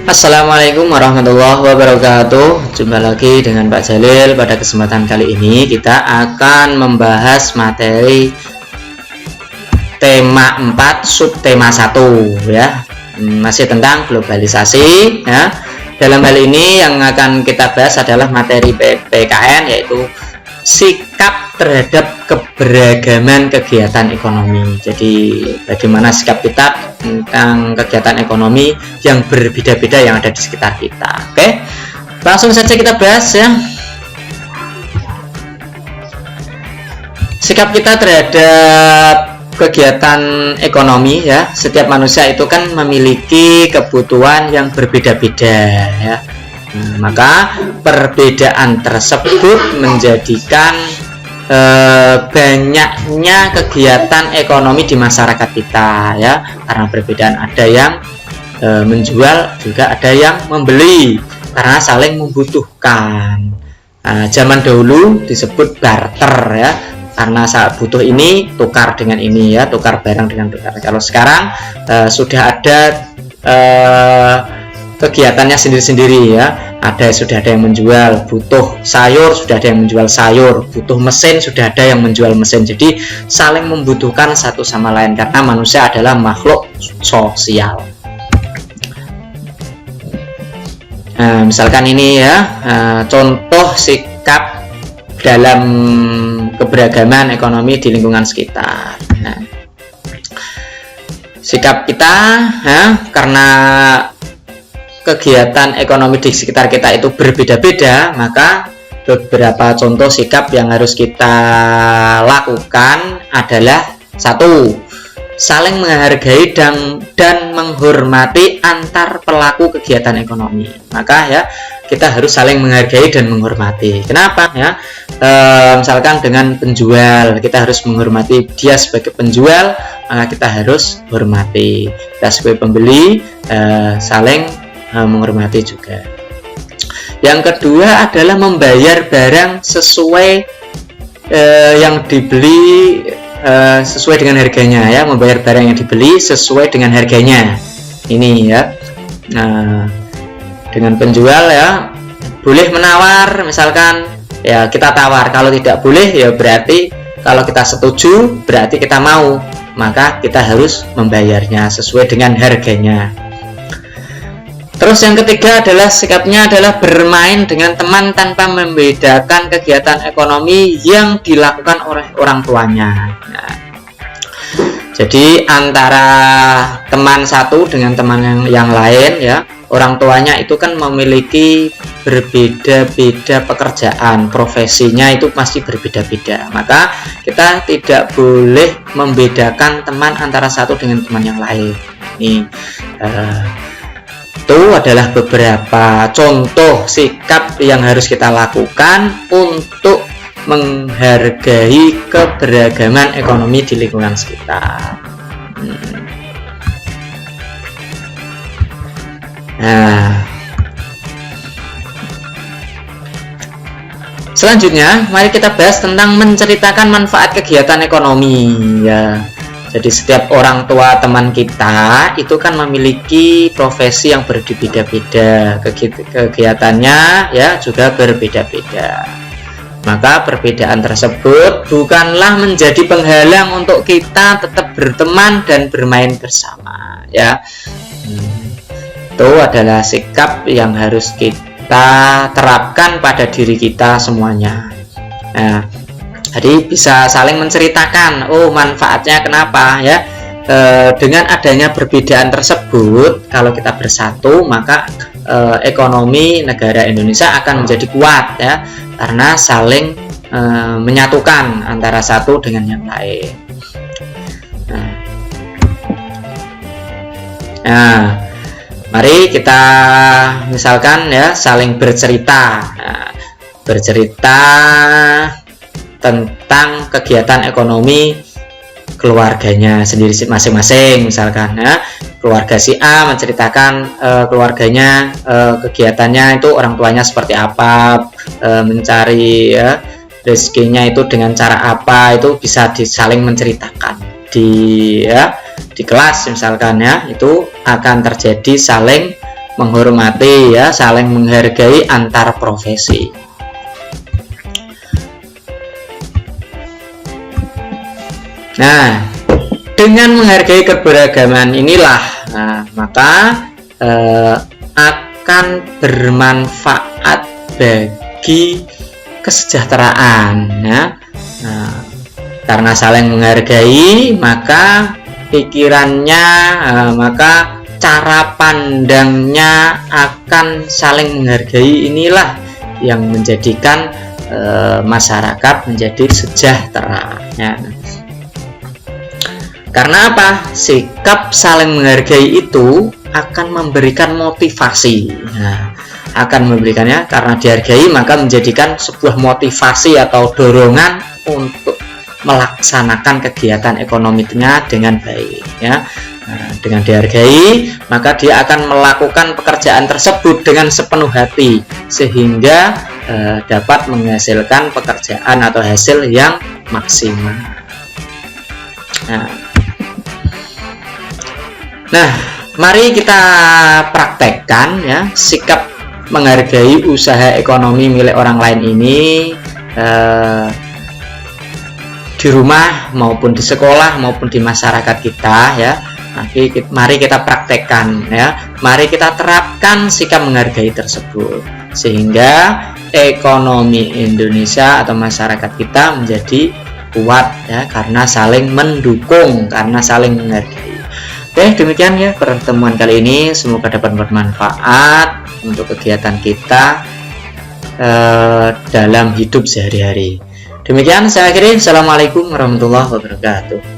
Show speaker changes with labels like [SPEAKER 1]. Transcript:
[SPEAKER 1] Assalamualaikum warahmatullahi wabarakatuh. Jumpa lagi dengan Pak Jalil. Pada kesempatan kali ini kita akan membahas materi tema 4 subtema 1 ya. Masih tentang globalisasi ya. Dalam hal ini yang akan kita bahas adalah materi PKN, yaitu sikap terhadap keberagaman kegiatan ekonomi. Jadi bagaimana sikap kita tentang kegiatan ekonomi yang berbeda-beda yang ada di sekitar kita. Oke, langsung saja kita bahas ya. Sikap kita terhadap kegiatan ekonomi ya. Setiap manusia itu kan memiliki kebutuhan yang berbeda-beda ya. Maka perbedaan tersebut menjadikan banyaknya kegiatan ekonomi di masyarakat kita ya, karena perbedaan ada yang menjual, juga ada yang membeli karena saling membutuhkan. Zaman dahulu disebut barter ya, karena saat butuh ini tukar dengan ini ya, tukar barang dengan tukar. Kalau sekarang sudah ada kegiatannya sendiri-sendiri ya. Sudah ada yang menjual, butuh sayur sudah ada yang menjual sayur, butuh mesin sudah ada yang menjual mesin. Jadi saling membutuhkan satu sama lain karena manusia adalah makhluk sosial. Misalkan ini ya, contoh sikap dalam keberagaman ekonomi di lingkungan sekitar. Sikap kita ya, karena kegiatan ekonomi di sekitar kita itu berbeda-beda, maka beberapa contoh sikap yang harus kita lakukan adalah: 1. Saling menghargai dan menghormati antar pelaku kegiatan ekonomi. Maka ya, kita harus saling menghargai dan menghormati. Kenapa ya? Misalkan dengan penjual, kita harus menghormati dia sebagai penjual, maka kita harus hormati. Kita sebagai pembeli saling menghormati juga. Yang kedua adalah membayar barang sesuai yang dibeli, sesuai dengan harganya ya, membayar barang yang dibeli sesuai dengan harganya. Ini ya. Dengan penjual ya, boleh menawar, misalkan ya kita tawar. Kalau tidak boleh ya berarti kalau kita setuju berarti kita mau, maka kita harus membayarnya sesuai dengan harganya. Terus yang ketiga adalah sikapnya adalah bermain dengan teman tanpa membedakan kegiatan ekonomi yang dilakukan oleh orang tuanya. Jadi antara teman satu dengan teman yang lain ya, orang tuanya itu kan memiliki berbeda-beda pekerjaan, profesinya itu pasti berbeda-beda. Maka kita tidak boleh membedakan teman antara satu dengan teman yang lain. Ini itu adalah beberapa contoh sikap yang harus kita lakukan untuk menghargai keberagaman ekonomi di lingkungan sekitar. Selanjutnya, mari kita bahas tentang menceritakan manfaat kegiatan ekonomi ya. Jadi setiap orang tua teman kita itu kan memiliki profesi yang berbeda-beda, kegiatannya ya juga berbeda-beda. Maka perbedaan tersebut bukanlah menjadi penghalang untuk kita tetap berteman dan bermain bersama ya. Itu adalah sikap yang harus kita terapkan pada diri kita semuanya. Jadi bisa saling menceritakan, manfaatnya kenapa ya. Dengan adanya perbedaan tersebut, kalau kita bersatu maka ekonomi negara Indonesia akan menjadi kuat ya, karena saling menyatukan antara satu dengan yang lain. Mari kita misalkan ya, saling bercerita tentang kegiatan ekonomi keluarganya sendiri masing-masing. Misalkan ya, keluarga si A menceritakan keluarganya, kegiatannya itu orang tuanya seperti apa, mencari ya, rezekinya itu dengan cara apa, itu bisa saling menceritakan di kelas misalkan ya, itu akan terjadi saling menghormati ya, saling menghargai antar profesi. Nah, dengan menghargai keberagaman inilah maka akan bermanfaat bagi kesejahteraan ya. Karena saling menghargai, maka pikirannya, maka cara pandangnya akan saling menghargai, inilah yang menjadikan masyarakat menjadi sejahtera ya. Karena apa? Sikap saling menghargai itu akan memberikan motivasi. Nah, akan memberikannya, karena dihargai maka menjadikan sebuah motivasi atau dorongan untuk melaksanakan kegiatan ekonominya dengan baik ya. Nah, dengan dihargai maka dia akan melakukan pekerjaan tersebut dengan sepenuh hati, sehingga dapat menghasilkan pekerjaan atau hasil yang maksimal. Nah, mari kita praktekkan ya sikap menghargai usaha ekonomi milik orang lain ini di rumah maupun di sekolah maupun di masyarakat kita ya. Mari kita praktekkan ya. Mari kita terapkan sikap menghargai tersebut, sehingga ekonomi Indonesia atau masyarakat kita menjadi kuat ya, karena saling mendukung, karena saling menghargai. Oke, demikian ya pertemuan kali ini, semoga dapat bermanfaat untuk kegiatan kita dalam hidup sehari-hari. Demikian saya akhiri. Assalamualaikum warahmatullahi wabarakatuh.